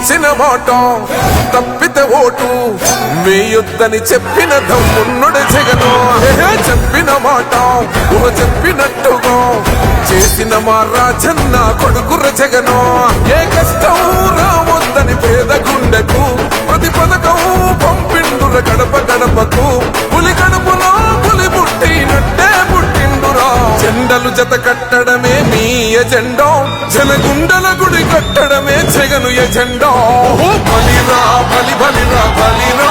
ఇచ్చిన మాట తప్పితే ఓటు వేయొద్దని చెప్పిన దమ్మున్నడు జగను. చెప్పిన మాట చెప్పినట్టుగా చేసిన మా రాజన్న కొడుకుర జగను. ఏ కష్టం రావద్దని పేద గుండెకు ప్రతి పథకం పంపిండుర గడప గడపకు. పులి గడపలో పులి పుట్టినట్టే పుట్టిండురా. జెండలు జత కట్టడమే మీ ఎజెండా, జనగుండల గుడి కట్టడమే జగను ఎజెండా. బలిరా బలి బలిరా బలిరా,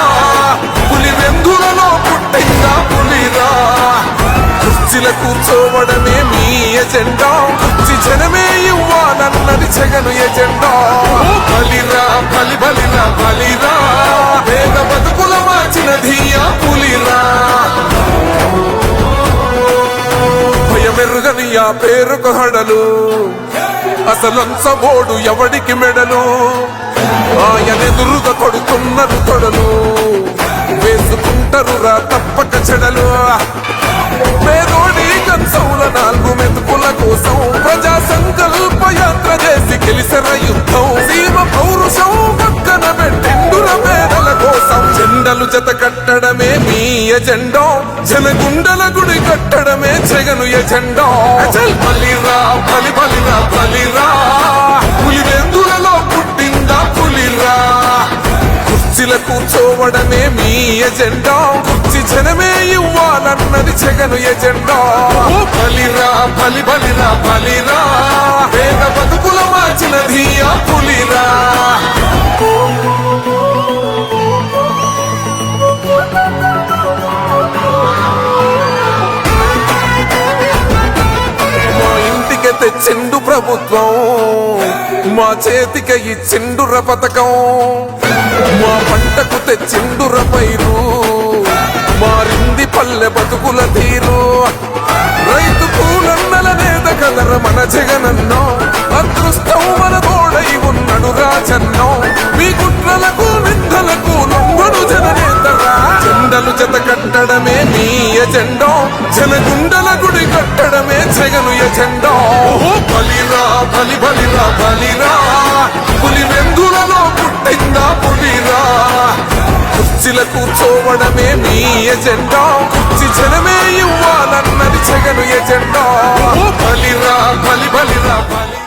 పులి వెందులలో పుట్టిందా పులిరా. కుర్చీల కూర్చోవడమే మీ ఎజెండా, కుర్చీ జనమే ఇవ్వాలన్నది జగను ఎజెండా. బలిరా బలి బలిరా బలిరా, పేద బతుకుల మార్చినది ఆ పులిరా. భయమెరుగని ఆ పేరుకు హడలు, అసలంచబోడు ఎవడికి మెడలు. ఆయనెదురుగా కొడుతున్నారు తొడలు, వేసుకుంటారు రా తప్పక చెడలు. పేదోడి కంచౌల 4 మెతుకుల కోసం ప్రజా సంకల్ప యాత్ర చేసి గెలిసర యుద్ధం. సీమ పౌరుషం పక్కన పెట్టిండుర పేదల కోసం. జెండలు జత కట్టడమే మీ ఎజెండా, జనగుండల గుడి కట్టడమే జగను ఎజెండా. బలిరా బలి బలిరా బలిరా, పులి వెందులలో పుట్టిందా పులిరా. కుర్చీల కూర్చోవడమే మీ ఎజెండా, కుర్చీ జనమే ఇవ్వాలన్నది జగను ఎజెండా. బలిరా బలి బలిరా బలిరా, పేద బతుకుల మార్చినది ఆ పులిరా. మా ఇంటికి తెచ్చిండు ప్రభుత్వం, మా చేతికి ఇచ్చిండుర పథకం. మా పంటకు తెచ్చిండుర పైరు, మారింది పల్లె బతుకుల తీరు. రైతు కూలన్నల నేత కదర మన జగనన్నో, అదృష్టం మన తోడై ఉన్నడు రాజన్నో. మీ కుట్రలకు నిందలకు లొంగడు జననేతరా. జెండలు జత కట్టడమే మీ ఎజెండా, జనగుండల గుడి కట్టడమే జగను ఎజెండా. బలిరా బలి బలిరా బలిరా, పులి వెందులలో పుట్టిందా పులిరా. కుర్చీల కూర్చోవడమే మీ ఎజెండా, కుర్చీ జనమే ఇవ్వాలన్నది జగను ఎజెండా. బలిరా బలి బలిరా బలి.